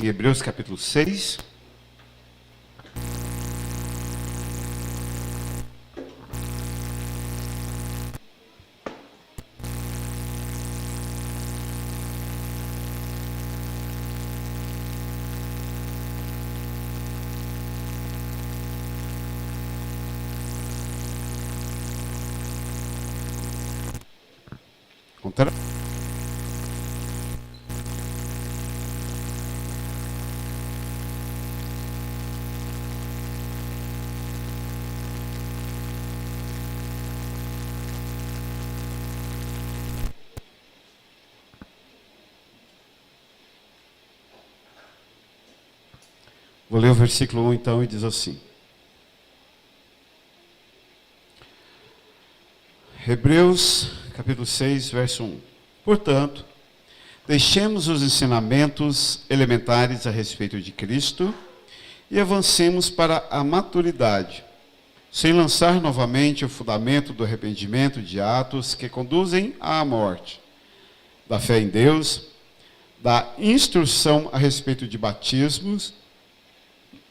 em Hebreus capítulo 6. Contra... Vou ler o versículo 1 então e diz assim. Hebreus capítulo 6, verso 1. Portanto, deixemos os ensinamentos elementares a respeito de Cristo e avancemos para a maturidade, sem lançar novamente o fundamento do arrependimento de atos que conduzem à morte, da fé em Deus, da instrução a respeito de batismos,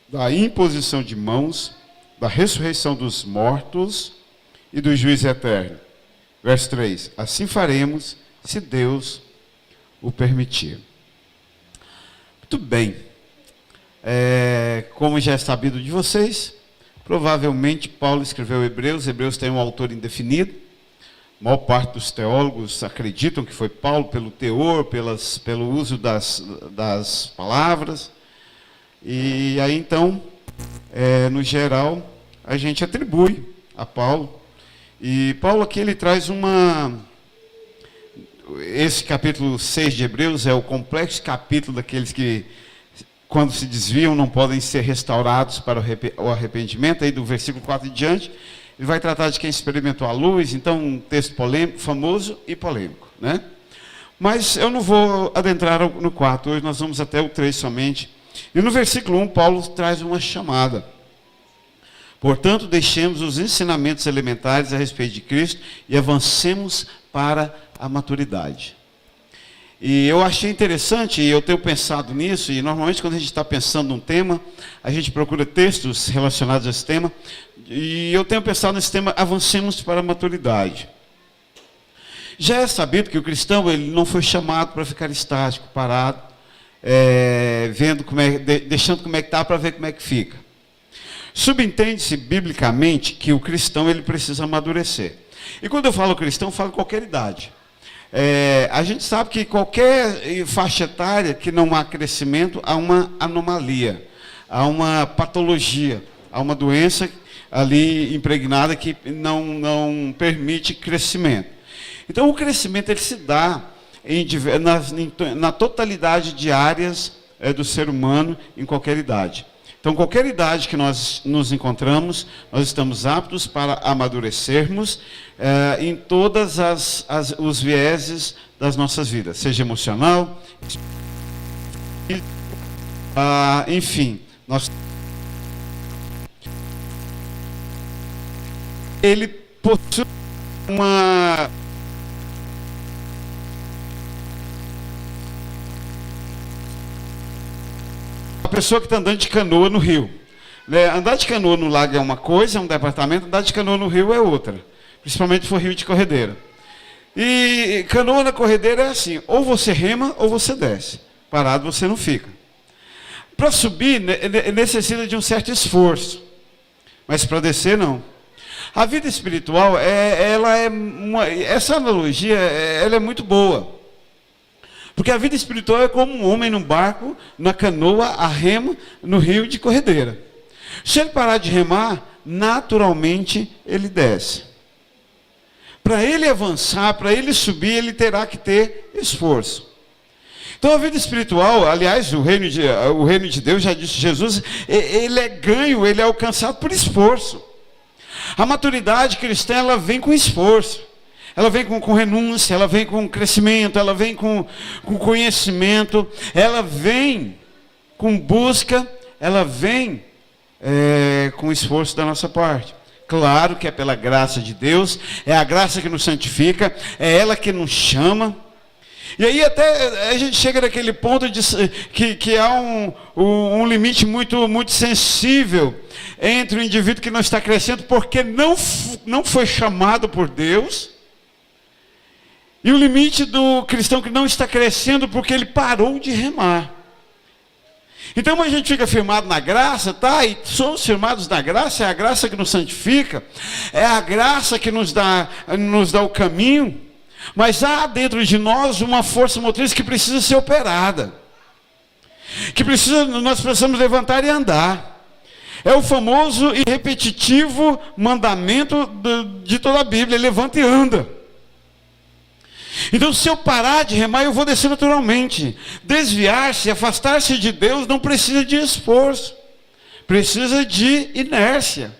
da imposição de mãos, da ressurreição dos mortos e do juízo eterno. Verso 3. Assim faremos, se Deus o permitir. Muito bem. Como já é sabido de vocês, provavelmente Paulo escreveu Hebreus. Hebreus tem um autor indefinido. A maior parte dos teólogos acreditam que foi Paulo pelo teor, pelo uso das palavras. E aí então, no geral, a gente atribui a Paulo. E Paulo aqui ele traz esse capítulo 6 de Hebreus é o complexo capítulo daqueles que, quando se desviam, não podem ser restaurados para o arrependimento. Aí do versículo 4 em diante, ele vai tratar de quem experimentou a luz. Então, um texto polêmico, famoso e polêmico, né? Mas eu não vou adentrar no 4, hoje nós vamos até o 3 somente. E no versículo 1, Paulo traz uma chamada. Portanto, deixemos os ensinamentos elementares a respeito de Cristo e avancemos para a maturidade. E eu achei interessante, e eu tenho pensado nisso, e normalmente quando a gente está pensando num tema, a gente procura textos relacionados a esse tema, e eu tenho pensado nesse tema, avancemos para a maturidade. Já é sabido que o cristão ele não foi chamado para ficar estático, parado, vendo deixando como é que está para ver como é que fica. Subentende-se biblicamente que o cristão ele precisa amadurecer. E quando eu falo cristão, eu falo qualquer idade. A gente sabe que qualquer faixa etária que não há crescimento, há uma anomalia, há uma patologia, há uma doença ali impregnada que não permite crescimento. Então o crescimento ele se dá na totalidade de áreas do ser humano em qualquer idade. Então, qualquer idade que nós nos encontramos, nós estamos aptos para amadurecermos em todas os vieses das nossas vidas, seja emocional, enfim. Ele possui uma... A pessoa que está andando de canoa no rio. Andar de canoa no lago é uma coisa, é um departamento, andar de canoa no rio é outra. Principalmente se for rio de corredeira. E canoa na corredeira é assim, ou você rema ou você desce. Parado você não fica. Para subir necessita de um certo esforço. Mas para descer não. A vida espiritual, essa analogia ela é muito boa. Porque a vida espiritual é como um homem num barco, na canoa, a remo, no rio de corredeira. Se ele parar de remar, naturalmente ele desce. Para ele avançar, para ele subir, ele terá que ter esforço. Então a vida espiritual, aliás, o reino de Deus, já disse Jesus, ele é ganho, ele é alcançado por esforço. A maturidade cristã, ela vem com esforço. Ela vem com renúncia, ela vem com crescimento, ela vem com conhecimento, ela vem com busca, ela vem com esforço da nossa parte. Claro que é pela graça de Deus, é a graça que nos santifica, é ela que nos chama. E aí até a gente chega naquele ponto de que há um limite muito sensível entre o indivíduo que não está crescendo porque não foi chamado por Deus, e o limite do cristão que não está crescendo porque ele parou de remar. Então a gente fica firmado na graça, tá? E somos firmados na graça, é a graça que nos santifica, é a graça que nos dá o caminho, mas há dentro de nós uma força motriz que precisa ser operada, nós precisamos levantar e andar. É o famoso e repetitivo mandamento de toda a Bíblia: levanta e anda. Então, se eu parar de remar, eu vou descer naturalmente. Desviar-se, afastar-se de Deus não precisa de esforço, precisa de inércia.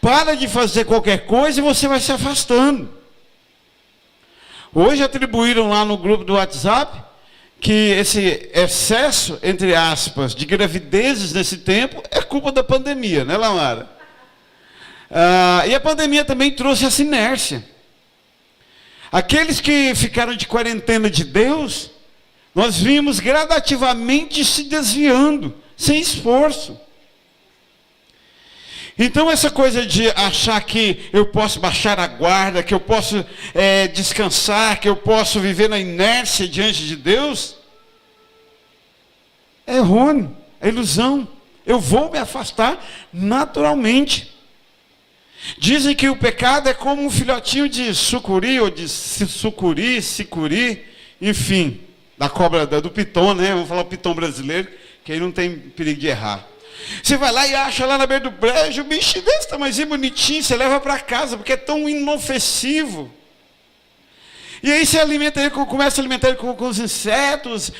Para de fazer qualquer coisa e você vai se afastando. Hoje atribuíram lá no grupo do WhatsApp que esse excesso, entre aspas, de gravidezes nesse tempo é culpa da pandemia, né, Lamara? E a pandemia também trouxe essa inércia. Aqueles que ficaram de quarentena de Deus, nós vimos gradativamente se desviando, sem esforço. Então essa coisa de achar que eu posso baixar a guarda, que eu posso descansar, que eu posso viver na inércia diante de Deus, é errôneo, é ilusão. Eu vou me afastar naturalmente. Dizem que o pecado é como um filhotinho de sucuri, ou de sicuri, enfim, da cobra, do piton, né? Vamos falar o piton brasileiro, que aí não tem perigo de errar. Você vai lá e acha lá na beira do brejo, o bicho desse tamanhozinho bonitinho, você leva para casa, porque é tão inofensivo. E aí você alimenta ele, começa a alimentar ele com os insetos,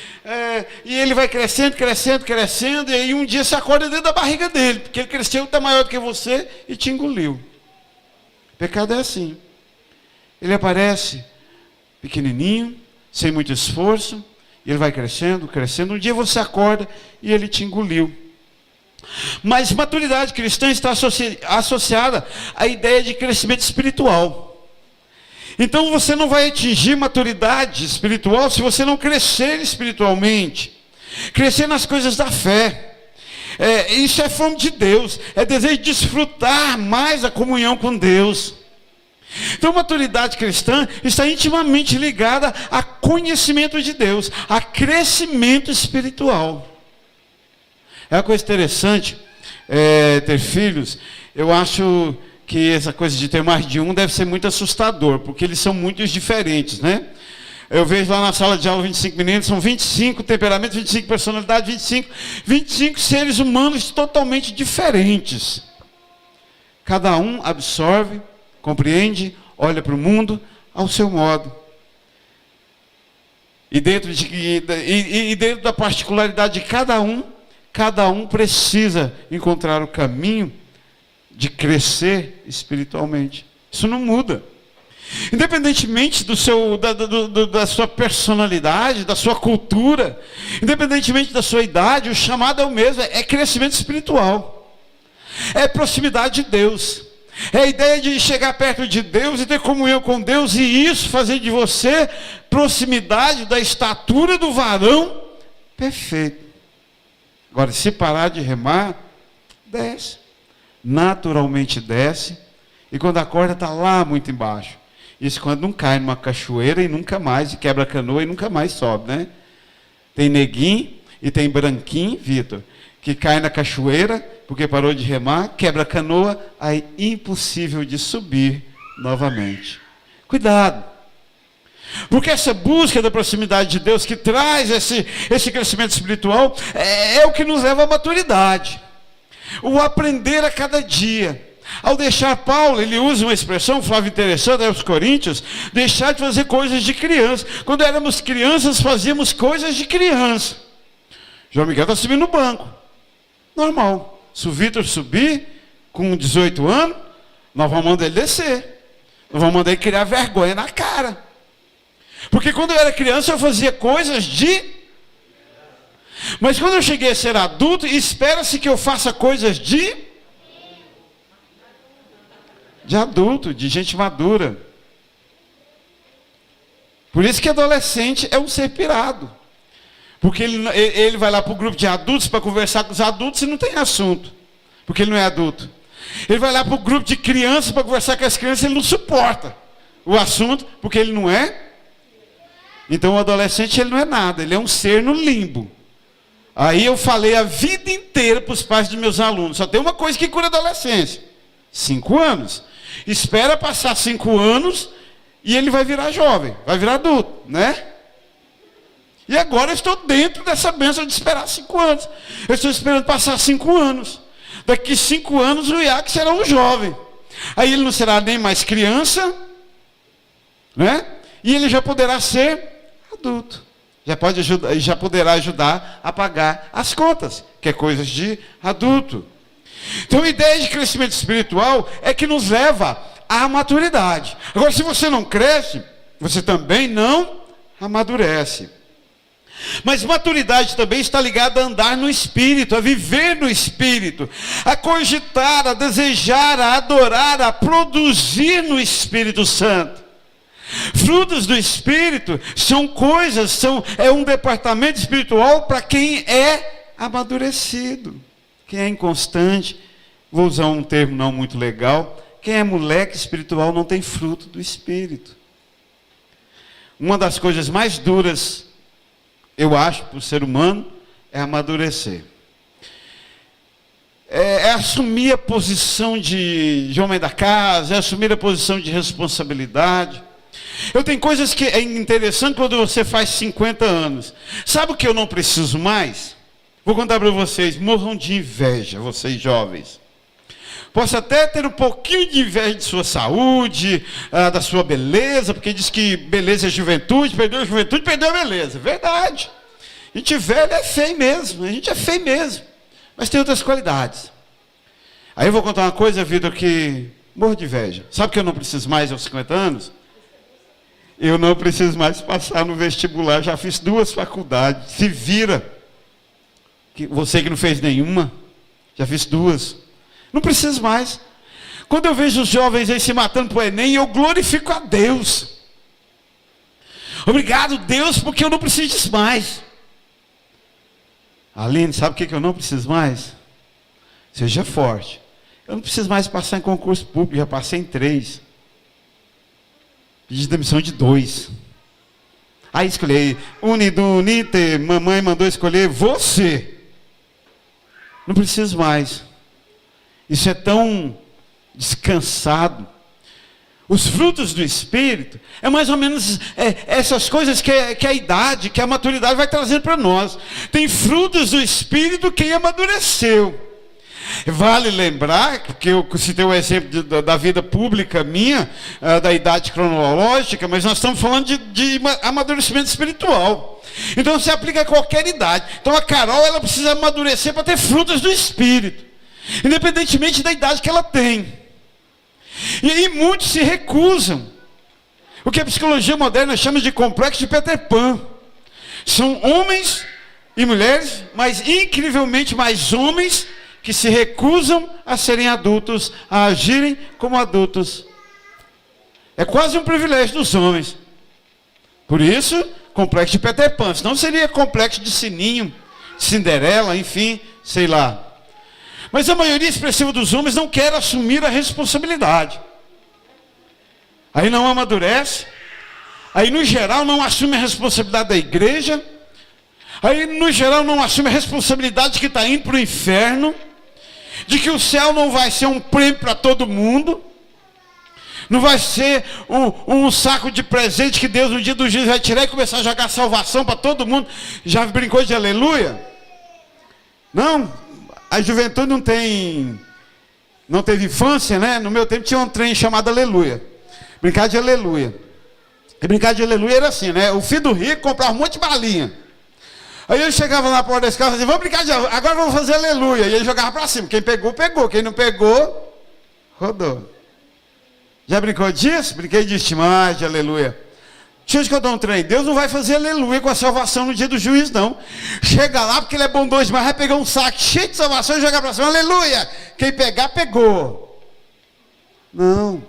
e ele vai crescendo, e aí um dia você acorda dentro da barriga dele, porque ele cresceu, está maior do que você e te engoliu. O pecado é assim. Ele aparece pequenininho, sem muito esforço, e ele vai crescendo. Um dia você acorda e ele te engoliu. Mas maturidade cristã está associada à ideia de crescimento espiritual. Então você não vai atingir maturidade espiritual se você não crescer espiritualmente. Crescer nas coisas da fé. Isso é fome de Deus, é desejo de desfrutar mais a comunhão com Deus. Então, maturidade cristã está intimamente ligada a conhecimento de Deus, a crescimento espiritual. É uma coisa interessante ter filhos. Eu acho que essa coisa de ter mais de um deve ser muito assustador, porque eles são muito diferentes, né? Eu vejo lá na sala de aula 25 meninos, são 25 temperamentos, 25 personalidades, 25 seres humanos totalmente diferentes. Cada um absorve, compreende, olha para o mundo ao seu modo. E dentro da particularidade de cada um precisa encontrar o caminho de crescer espiritualmente. Isso não muda. Independentemente da sua personalidade, da sua cultura, independentemente da sua idade, o chamado é o mesmo, é crescimento espiritual, é proximidade de Deus, é a ideia de chegar perto de Deus e ter comunhão com Deus, e isso fazer de você proximidade da estatura do varão perfeito. Agora, se parar de remar, desce, naturalmente desce, e quando acorda está lá muito embaixo. Isso quando não cai numa cachoeira e nunca mais, e quebra a canoa e nunca mais sobe, né? Tem neguinho e tem branquinho, Vitor, que cai na cachoeira, porque parou de remar, quebra a canoa, aí impossível de subir novamente. Cuidado. Porque essa busca da proximidade de Deus que traz esse crescimento espiritual é o que nos leva à maturidade. O aprender a cada dia. Ao deixar Paulo, ele usa uma expressão, Flávio, interessante, aos Coríntios, deixar de fazer coisas de criança. Quando éramos crianças, fazíamos coisas de criança. João Miguel está subindo no banco. Normal. Se o Vitor subir, com 18 anos, nós vamos mandar ele descer. Nós vamos mandar ele criar vergonha na cara. Porque quando eu era criança, eu fazia coisas de... Mas quando eu cheguei a ser adulto, espera-se que eu faça coisas de adulto, de gente madura. Por isso que adolescente é um ser pirado. Porque ele vai lá para o grupo de adultos para conversar com os adultos e não tem assunto. Porque ele não é adulto. Ele vai lá para o grupo de crianças para conversar com as crianças e ele não suporta o assunto, porque ele não é. Então o adolescente ele não é nada, ele é um ser no limbo. Aí eu falei a vida inteira para os pais dos meus alunos, só tem uma coisa que cura a adolescência. 5 anos. Espera passar 5 anos e ele vai virar jovem, vai virar adulto, né? E agora eu estou dentro dessa bênção de esperar 5 anos. Eu estou esperando passar 5 anos. Daqui 5 anos o Iac será um jovem. Aí ele não será nem mais criança, né? E ele já poderá ser adulto. Já poderá ajudar a pagar as contas, que é coisas de adulto. Então a ideia de crescimento espiritual é que nos leva à maturidade. Agora, se você não cresce, você também não amadurece. Mas maturidade também está ligada a andar no Espírito, a viver no Espírito, a cogitar, a desejar, a adorar, a produzir no Espírito Santo. Frutos do Espírito são coisas, é um departamento espiritual para quem é amadurecido. Quem é inconstante, vou usar um termo não muito legal, quem é moleque espiritual não tem fruto do Espírito. Uma das coisas mais duras, eu acho, para o ser humano, é amadurecer. É assumir a posição de homem da casa, é assumir a posição de responsabilidade. Eu tenho coisas que é interessante quando você faz 50 anos. Sabe o que eu não preciso mais? Vou contar para vocês, morram de inveja, vocês jovens. Posso até ter um pouquinho de inveja de sua saúde, da sua beleza, porque diz que beleza é juventude, perdeu a juventude, perdeu a beleza. Verdade. A gente velho é feio mesmo, a gente é feio mesmo. Mas tem outras qualidades. Aí eu vou contar uma coisa, Vitor, que morro de inveja. Sabe que eu não preciso mais aos 50 anos? Eu não preciso mais passar no vestibular, já fiz 2 faculdades. Se vira. Você que não fez nenhuma, já fiz 2. Não preciso mais. Quando eu vejo os jovens aí se matando para o Enem, eu glorifico a Deus. Obrigado, Deus, porque eu não preciso disso mais. Aline, sabe o que eu não preciso mais? Seja forte. Eu não preciso mais passar em concurso público, já passei em 3. Pedi demissão de 2. Aí escolhi, unite, mamãe mandou escolher você. Não preciso mais. Isso é tão descansado. Os frutos do Espírito é mais ou menos essas coisas que a idade, que a maturidade vai trazendo para nós. Tem frutos do Espírito quem amadureceu. Vale lembrar, que eu citei o exemplo da vida pública minha, da idade cronológica, mas nós estamos falando de amadurecimento espiritual. Então se aplica a qualquer idade. Então a Carol, ela precisa amadurecer para ter frutos do Espírito, independentemente da idade que ela tem. E aí muitos se recusam. O que a psicologia moderna chama de complexo de Peter Pan. São homens e mulheres, mas incrivelmente mais homens, que se recusam a serem adultos, a agirem como adultos. É quase um privilégio dos homens. Por isso, complexo de Peter Pan. Senão seria complexo de Sininho, Cinderela, enfim, sei lá. Mas a maioria expressiva dos homens não quer assumir a responsabilidade. Aí não amadurece. Aí no geral não assume a responsabilidade da igreja. Aí no geral não assume a responsabilidade de que está indo para o inferno. De que o céu não vai ser um prêmio para todo mundo. Não vai ser um saco de presente que Deus no dia do juízo vai tirar e começar a jogar salvação para todo mundo. Já brincou de aleluia? Não, a juventude não teve infância, né? No meu tempo tinha um trem chamado aleluia. Brincar de aleluia. E brincar de aleluia era assim, né? O filho do rico comprava um monte de balinha. Aí ele chegava na porta da escola e dizia, vamos brincar de aleluia, agora vamos fazer aleluia. E ele jogava para cima. Quem pegou, pegou. Quem não pegou, rodou. Já brincou disso? Brinquei disso demais, de aleluia. Deixa eu dar um trem. Deus não vai fazer aleluia com a salvação no dia do juízo, não. Chega lá, porque ele é bondoso demais, vai pegar um saco cheio de salvação e jogar para cima. Aleluia! Quem pegar, pegou. Não.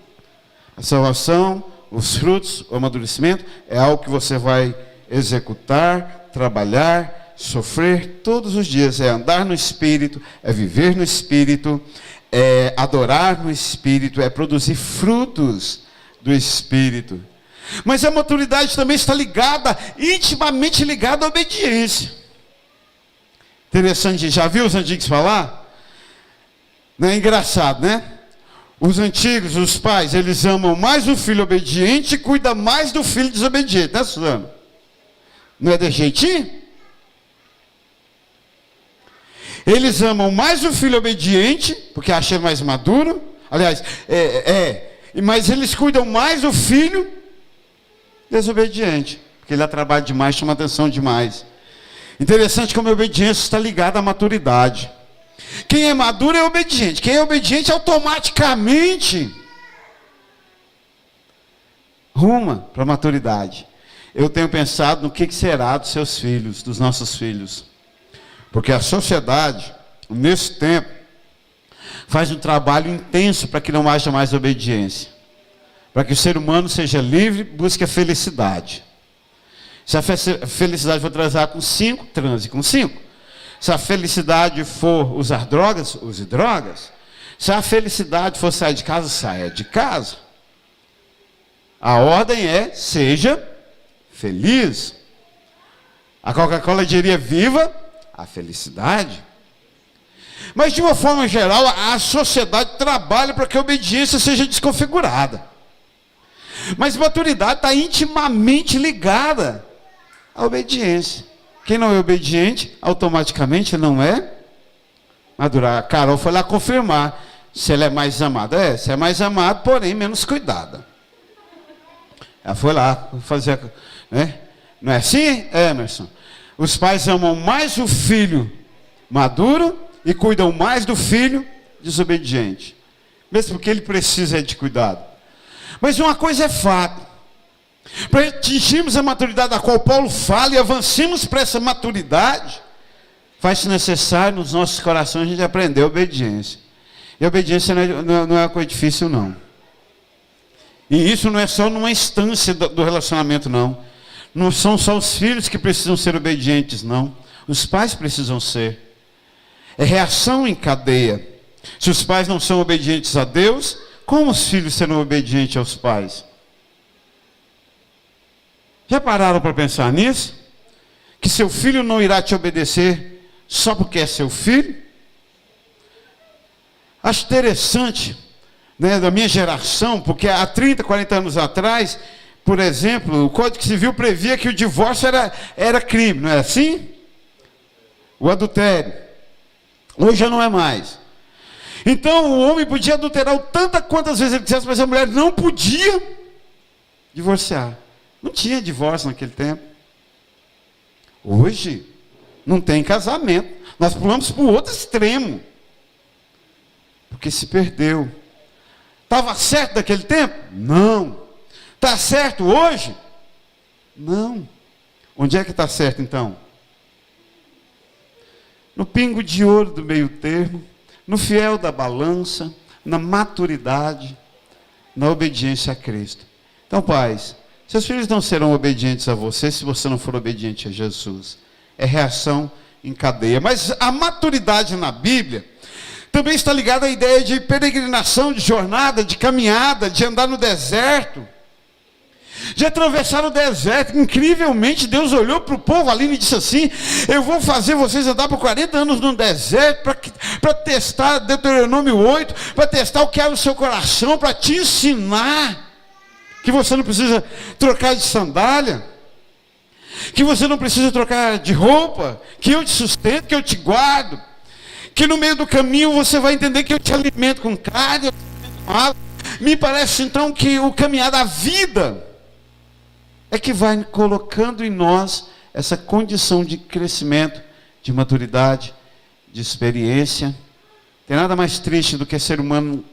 A salvação, os frutos, o amadurecimento, é algo que você vai executar, trabalhar, sofrer todos os dias. É andar no Espírito, é viver no Espírito, é adorar no Espírito, é produzir frutos do Espírito. Mas a maturidade também está ligada, intimamente ligada à obediência. Interessante, já viu os antigos falar? Não é engraçado, né? Os antigos, os pais, eles amam mais o filho obediente e cuidam mais do filho desobediente, né, Suzano? Não é de jeitinho? Eles amam mais o filho obediente, porque acham ele mais maduro. Aliás, mas eles cuidam mais do filho desobediente, porque ele trabalha demais, chama atenção demais. Interessante como a obediência está ligada à maturidade. Quem é maduro é obediente. Quem é obediente automaticamente ruma para a maturidade. Eu tenho pensado no que será dos seus filhos, dos nossos filhos. Porque a sociedade, nesse tempo, faz um trabalho intenso para que não haja mais obediência. Para que o ser humano seja livre, busque a felicidade. Se a felicidade for transar com 5, transe com 5. Se a felicidade for usar drogas, use drogas. Se a felicidade for sair de casa, saia de casa. A ordem é, seja feliz. A Coca-Cola diria, viva a felicidade. Mas de uma forma geral, a sociedade trabalha para que a obediência seja desconfigurada. Mas maturidade está intimamente ligada à obediência. Quem não é obediente, automaticamente não é maduro. A Carol foi lá confirmar se ela é mais amada. Se é mais amada, porém menos cuidada. Ela foi lá fazer, né? Não é assim, Emerson? Os pais amam mais o filho maduro e cuidam mais do filho desobediente. Mesmo porque ele precisa de cuidado. Mas uma coisa é fato. Para atingirmos a maturidade da qual Paulo fala e avancemos para essa maturidade, faz-se necessário nos nossos corações a gente aprender a obediência. E a obediência não é uma coisa difícil, não. E isso não é só numa instância do relacionamento, não. Não são só os filhos que precisam ser obedientes, não. Os pais precisam ser. É reação em cadeia. Se os pais não são obedientes a Deus, como os filhos serão obedientes aos pais? Já pararam para pensar nisso? Que seu filho não irá te obedecer só porque é seu filho? Acho interessante, né, da minha geração, porque há 30, 40 anos atrás, por exemplo, o Código Civil previa que o divórcio era crime, não é assim? O adultério. Hoje já não é mais. Então o homem podia adulterar tantas quantas vezes ele quisesse, mas a mulher não podia divorciar. Não tinha divórcio naquele tempo. Hoje, não tem casamento. Nós pulamos para o outro extremo. Porque se perdeu. Estava certo naquele tempo? Não. Está certo hoje? Não. Onde é que está certo então? No pingo de ouro do meio termo, no fiel da balança, na maturidade, na obediência a Cristo. Então, pais, seus filhos não serão obedientes a você se você não for obediente a Jesus. É reação em cadeia. Mas a maturidade na Bíblia também está ligada à ideia de peregrinação, de jornada, de caminhada, de andar no deserto, de atravessar o deserto. Incrivelmente, Deus olhou para o povo ali e disse assim: eu vou fazer vocês andar por 40 anos no deserto para testar Deuteronômio 8, para testar o que é o seu coração, para te ensinar que você não precisa trocar de sandália, que você não precisa trocar de roupa, que eu te sustento, que eu te guardo, que no meio do caminho você vai entender que eu te alimento com carne, eu te alimento com água. Me parece então que o caminhar da vida é que vai colocando em nós essa condição de crescimento, de maturidade, de experiência. Tem nada mais triste do que ser humano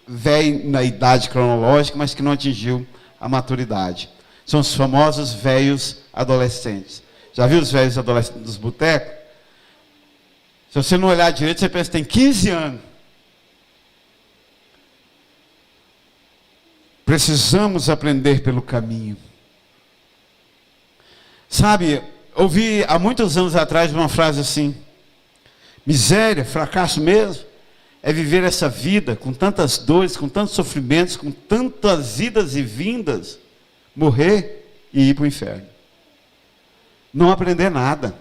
velho na idade cronológica, mas que não atingiu a maturidade. São os famosos velhos adolescentes. Já viu os velhos adolescentes dos botecos? Se você não olhar direito, você pensa que tem 15 anos. Precisamos aprender pelo caminho. Sabe, ouvi há muitos anos atrás uma frase assim: miséria, fracasso mesmo, é viver essa vida com tantas dores, com tantos sofrimentos, com tantas idas e vindas, morrer e ir para o inferno. Não aprender nada.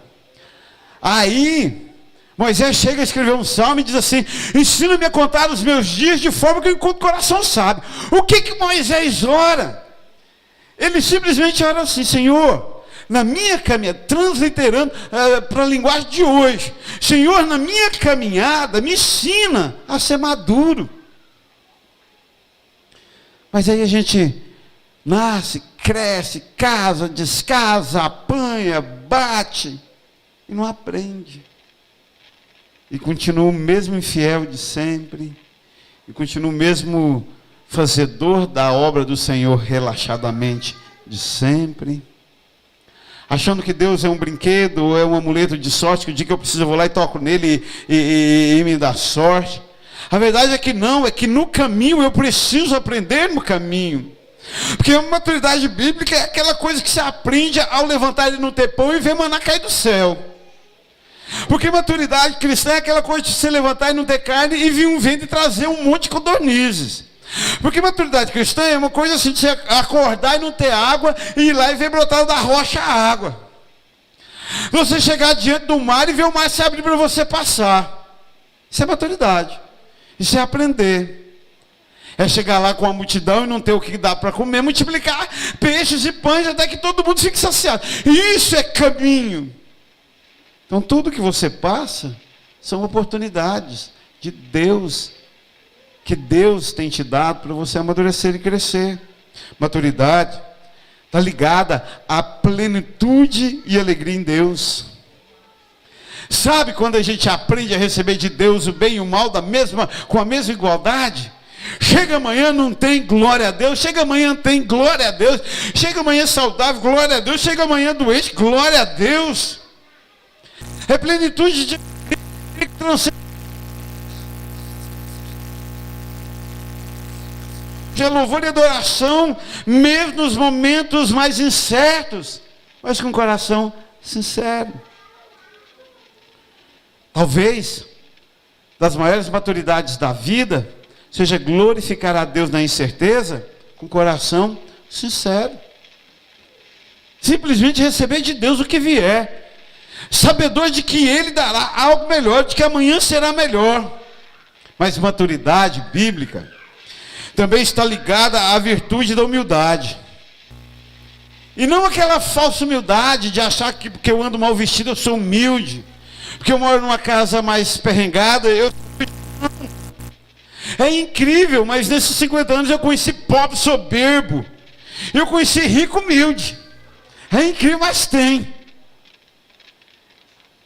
Aí, Moisés chega a escrever um salmo e diz assim: ensina-me a contar os meus dias de forma que eu encontro o coração sábio. O que Moisés ora? Ele simplesmente ora assim: Senhor, na minha caminhada, transliterando para a linguagem de hoje, Senhor, na minha caminhada, me ensina a ser maduro. Mas aí a gente nasce, cresce, casa, descasa, apanha, bate e não aprende. E continua o mesmo infiel de sempre, e continua o mesmo fazedor da obra do Senhor relaxadamente de sempre, achando que Deus é um brinquedo, ou é um amuleto de sorte, que o dia que eu preciso eu vou lá e toco nele e me dá sorte. A verdade é que não, é que no caminho eu preciso aprender no caminho. Porque a maturidade bíblica é aquela coisa que você aprende ao levantar ele no tepão e ver maná cair do céu. Porque maturidade cristã é aquela coisa de você levantar e não ter carne e vir um vento e trazer um monte de codornizes. Porque maturidade cristã é uma coisa assim de você acordar e não ter água e ir lá e ver brotar da rocha a água. Você chegar diante do mar e ver o mar se abrir para você passar. Isso é maturidade. Isso é aprender. É chegar lá com a multidão e não ter o que dá para comer, multiplicar peixes e pães até que todo mundo fique saciado. Isso é caminho. Então tudo que você passa são oportunidades de Deus, que Deus tem te dado para você amadurecer e crescer. Maturidade está ligada à plenitude e alegria em Deus. Sabe quando a gente aprende a receber de Deus o bem e o mal com a mesma igualdade? Chega amanhã, não tem glória a Deus. Chega amanhã, tem glória a Deus. Chega amanhã saudável, glória a Deus. Chega amanhã doente, glória a Deus. É plenitude de louvor e adoração, mesmo nos momentos mais incertos, mas com o coração sincero. Talvez, das maiores maturidades da vida, seja glorificar a Deus na incerteza, com o coração sincero. Simplesmente receber de Deus o que vier, sabedor de que Ele dará algo melhor, de que amanhã será melhor. Mas maturidade bíblica também está ligada à virtude da humildade. E não aquela falsa humildade de achar que porque eu ando mal vestido eu sou humilde, porque eu moro numa casa mais perrengada eu sou... É incrível, mas nesses 50 anos eu conheci pobre soberbo, eu conheci rico humilde. É incrível, mas tem.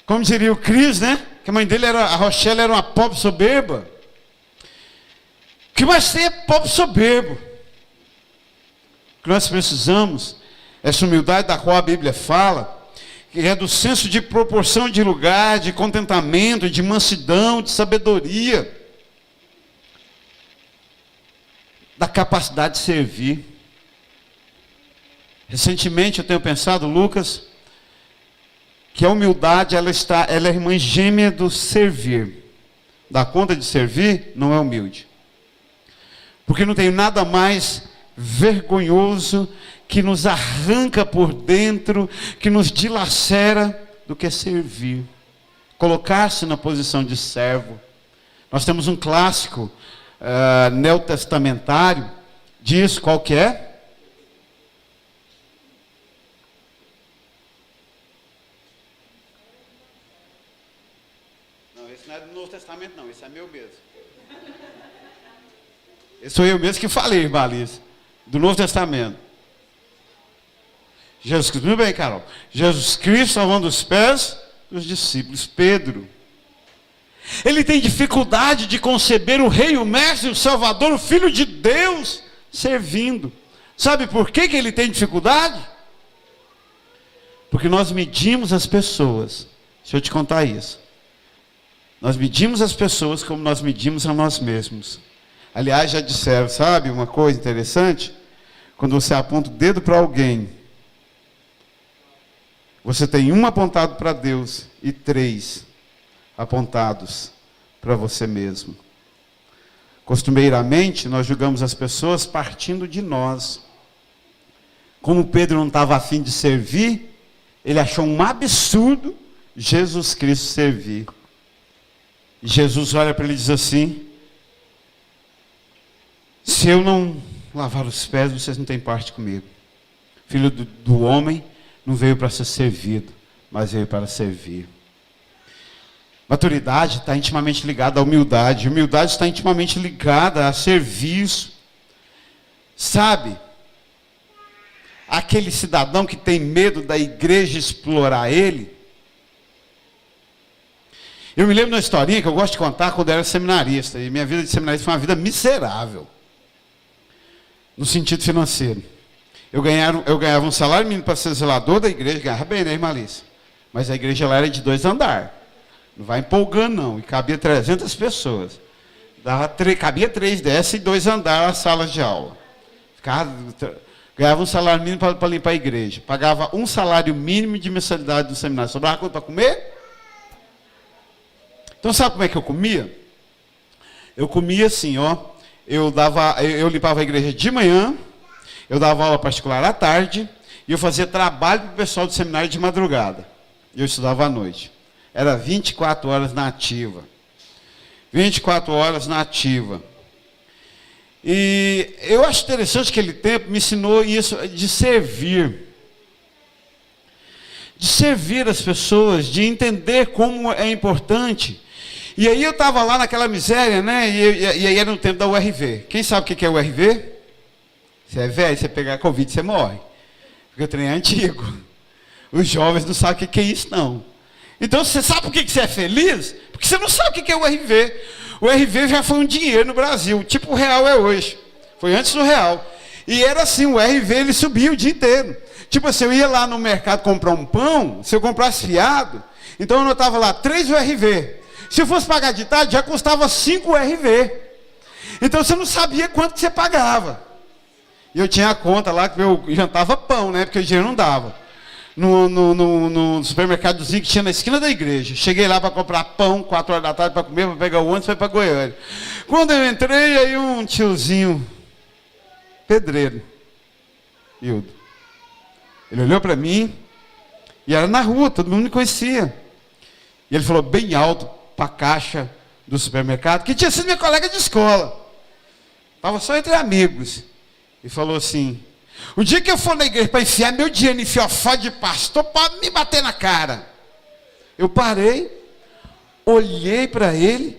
Como diria o Cris, né? Que a mãe dele, a Rochelle, era uma pobre soberba. O que mais tem é pobre soberbo. O que nós precisamos, essa humildade da qual a Bíblia fala, que é do senso de proporção de lugar, de contentamento, de mansidão, de sabedoria, da capacidade de servir. Recentemente eu tenho pensado, Lucas, que a humildade ela é irmã gêmea do servir. Dar conta de servir não é humilde. Porque não tem nada mais vergonhoso que nos arranca por dentro, que nos dilacera do que servir. Colocar-se na posição de servo. Nós temos um clássico neotestamentário disso, qual que é? Não é do Novo Testamento não, esse é meu mesmo. Esse sou eu mesmo que falei, Baliza. Do Novo Testamento. Jesus Cristo, muito bem, Carol. Jesus Cristo salvando os pés dos discípulos. Pedro. Ele tem dificuldade de conceber o Rei, o Mestre, o Salvador, o Filho de Deus servindo. Sabe por que ele tem dificuldade? Porque nós medimos as pessoas. Deixa eu te contar isso. Nós medimos as pessoas como nós medimos a nós mesmos. Aliás, já disseram, sabe, uma coisa interessante? Quando você aponta o dedo para alguém, você tem um apontado para Deus e 3 apontados para você mesmo. Costumeiramente, nós julgamos as pessoas partindo de nós. Como Pedro não estava a fim de servir, ele achou um absurdo Jesus Cristo servir. E Jesus olha para ele e diz assim: se eu não lavar os pés, vocês não têm parte comigo. Filho do homem não veio para ser servido, mas veio para servir. Maturidade está intimamente ligada à humildade. Humildade está intimamente ligada a serviço. Sabe? Aquele cidadão que tem medo da igreja explorar ele. Eu me lembro de uma historinha que eu gosto de contar quando eu era seminarista. E minha vida de seminarista foi uma vida miserável. No sentido financeiro. Eu ganhava um salário mínimo para ser zelador da igreja. Ganhava bem, né, irmã Alice? Mas a igreja lá era de 2 andares. Não vai empolgando, não. E cabia 300 pessoas. Cabia 3 dessas e 2 andares as salas de aula. Ganhava um salário mínimo para limpar a igreja. Pagava um salário mínimo de mensalidade do seminário. Sobrava coisa para comer? Então sabe como é que eu comia? Eu comia assim, ó. Eu limpava a igreja de manhã, eu dava aula particular à tarde, e eu fazia trabalho para o pessoal do seminário de madrugada. Eu estudava à noite. Era 24 horas na ativa. 24 horas na ativa. E eu acho interessante que aquele tempo me ensinou isso de servir. De servir as pessoas, de entender como é importante. E aí eu estava lá naquela miséria, né? E aí era no tempo da URV. Quem sabe o que é URV? Você é velho, você pegar Covid, você morre. Porque o trem é antigo. Os jovens não sabem o que é isso, não. Então, você sabe por que você é feliz? Porque você não sabe o que é o URV. O URV já foi um dinheiro no Brasil, tipo o real é hoje. Foi antes do real. E era assim, o URV ele subia o dia inteiro. Tipo assim, eu ia lá no mercado comprar um pão, se eu comprasse fiado, então eu anotava lá 3 URV. Se eu fosse pagar de tarde, já custava 5 URV. Então você não sabia quanto que você pagava. E eu tinha a conta lá que eu jantava pão, né? Porque o dinheiro não dava. No supermercadozinho que tinha na esquina da igreja. Cheguei lá para comprar pão, 4 horas da tarde para comer, para pegar o ônibus e ir para Goiânia. Quando eu entrei, aí um tiozinho, pedreiro, Hildo. Ele olhou para mim, e era na rua, todo mundo me conhecia. E ele falou bem alto para a caixa do supermercado, que tinha sido minha colega de escola. Estava só entre amigos. E falou assim: o dia que eu for na igreja para enfiar meu dinheiro em fiofó de pastor, pode me bater na cara. Eu parei, olhei para ele,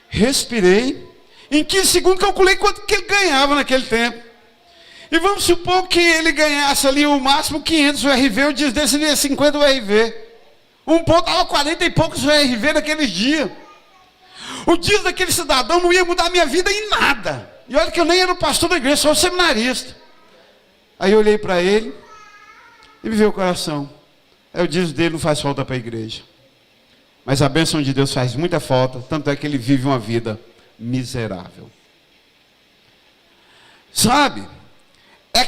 respirei, em 15 segundos calculei quanto que ele ganhava naquele tempo. E vamos supor que ele ganhasse ali o máximo 500 URV, o dia desse ele ia 50 URV. Um ponto estava 40 e poucos URV naqueles dias. O dia daquele cidadão não ia mudar a minha vida em nada. E olha que eu nem era o pastor da igreja, só o seminarista. Aí eu olhei para ele e me veio o coração. Aí o dízimo dele não faz falta para a igreja. Mas a bênção de Deus faz muita falta, tanto é que ele vive uma vida miserável. Sabe? É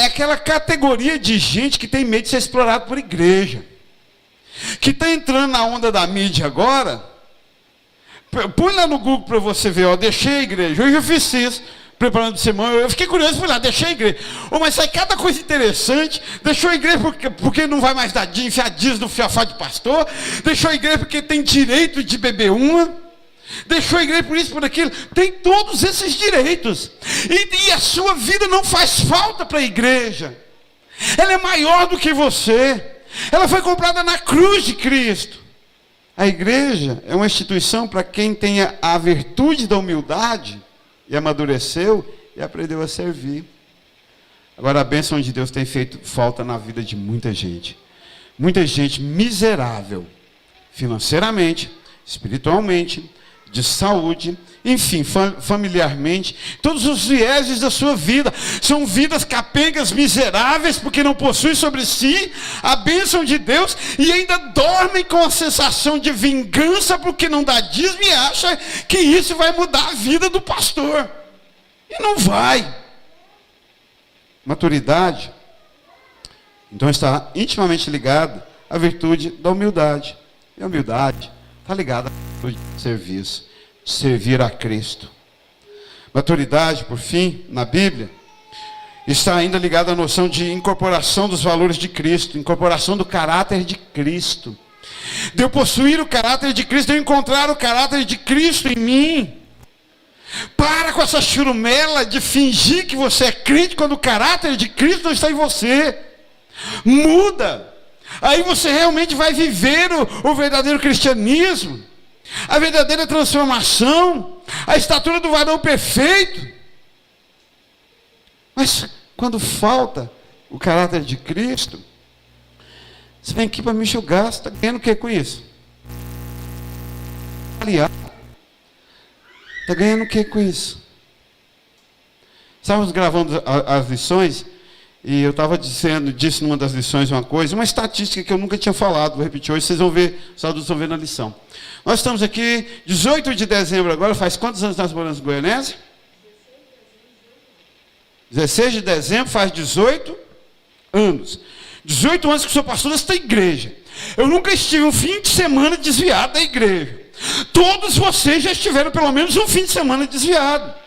aquela categoria de gente que tem medo de ser explorado por igreja. Que está entrando na onda da mídia agora. Põe lá no Google para você ver, ó, deixei a igreja. Hoje eu fiz isso, preparando semana. Eu fiquei curioso, fui lá, deixei a igreja. Mas sai cada coisa interessante. Deixou a igreja porque não vai mais dar enfiar dízimo no fiafá de pastor. Deixou a igreja porque tem direito de beber uma. Deixou a igreja por isso, por aquilo. Tem todos esses direitos. E a sua vida não faz falta para a igreja. Ela é maior do que você. Ela foi comprada na cruz de Cristo. A igreja é uma instituição para quem tenha a virtude da humildade e amadureceu e aprendeu a servir. Agora a bênção de Deus tem feito falta na vida de muita gente. Muita gente miserável, financeiramente, espiritualmente, de saúde, enfim, familiarmente, todos os vieses da sua vida. São vidas capengas, miseráveis, porque não possuem sobre si a bênção de Deus e ainda dormem com a sensação de vingança porque não dá dízimo e acha que isso vai mudar a vida do pastor. E não vai. Maturidade, então, está intimamente ligada à virtude da humildade. E a humildade está ligada à virtude do serviço, servir a Cristo. Maturidade, por fim, na Bíblia, está ainda ligada à noção de incorporação dos valores de Cristo, incorporação do caráter de Cristo. De eu possuir o caráter de Cristo, de eu encontrar o caráter de Cristo em mim. Para com essa churumela de fingir que você é crente quando o caráter de Cristo não está em você. Muda. Aí você realmente vai viver o verdadeiro cristianismo, a verdadeira transformação, a estatura do varão perfeito. Mas quando falta o caráter de Cristo, você vem aqui para me julgar. Você está ganhando o que com isso? Aliás, está ganhando o que com isso? Estávamos gravando as lições e eu estava disse numa das lições uma coisa, uma estatística que eu nunca tinha falado, vou repetir hoje, vocês vão ver, os adultos vão ver na lição. Nós estamos aqui, 18 de dezembro agora, faz quantos anos nós moramos em Goianésia? 16 de dezembro faz 18 anos. 18 anos que sou pastor desta igreja. Eu nunca estive um fim de semana desviado da igreja. Todos vocês já estiveram pelo menos um fim de semana desviado.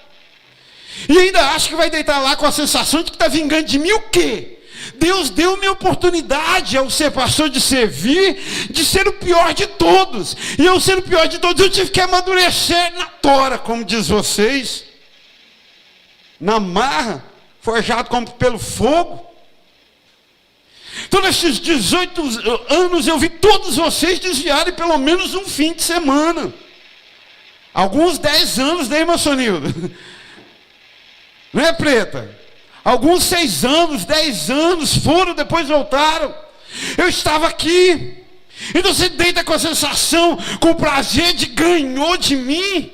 E ainda acho que vai deitar lá com a sensação de que está vingando de mim o quê? Deus deu-me oportunidade ao ser pastor de servir, de ser o pior de todos. E eu ser o pior de todos, eu tive que amadurecer na tora, como diz vocês. Na marra, forjado como pelo fogo. Então, nesses 18 anos, eu vi todos vocês desviarem pelo menos um fim de semana. Alguns 10 anos, né, irmã Sonilda? Não é, Preta? Alguns 6 anos, 10 anos foram, depois voltaram. Eu estava aqui. Então você deita com a sensação, com o prazer de ganhou de mim.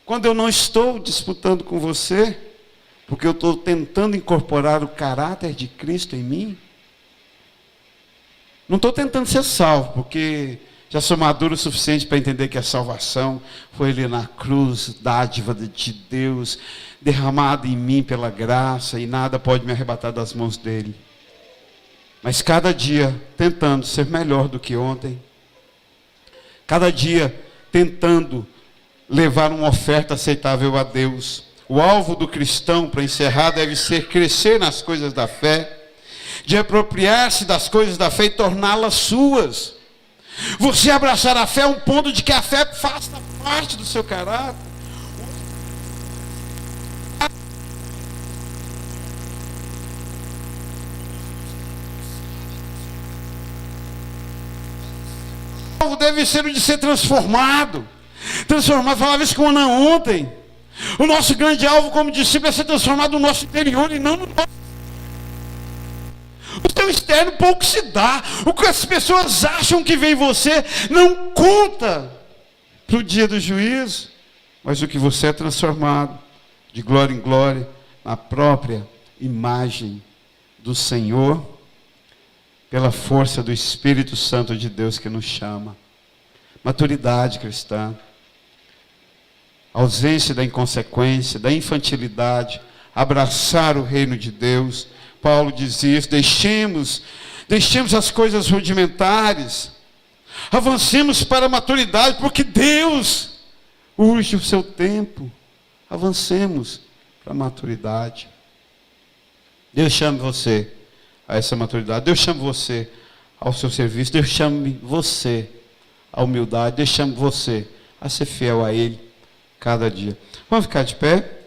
Quando eu não estou disputando com você, porque eu estou tentando incorporar o caráter de Cristo em mim. Não estou tentando ser salvo, porque já sou maduro o suficiente para entender que a salvação foi ali na cruz, dádiva de Deus, derramada em mim pela graça, e nada pode me arrebatar das mãos dele. Mas cada dia tentando ser melhor do que ontem, cada dia tentando levar uma oferta aceitável a Deus. O alvo do cristão, para encerrar, deve ser crescer nas coisas da fé, de apropriar-se das coisas da fé e torná-las suas. Você abraçar a fé a um ponto de que a fé faça parte do seu caráter. O alvo deve ser o de ser transformado. Transformado, falava isso com o Ana ontem. O nosso grande alvo como discípulo é ser transformado no nosso interior e não no nosso. O teu externo pouco se dá. O que as pessoas acham que vem em você não conta para o dia do juízo. Mas o que você é transformado de glória em glória na própria imagem do Senhor, pela força do Espírito Santo de Deus que nos chama. Maturidade cristã. Ausência da inconsequência, da infantilidade. Abraçar o reino de Deus. Paulo diz isso, deixemos as coisas rudimentares, avancemos para a maturidade, porque Deus urge o seu tempo, avancemos para a maturidade. Deus chama você a essa maturidade, Deus chama você ao seu serviço, Deus chama você à humildade, Deus chama você a ser fiel a Ele cada dia. Vamos ficar de pé?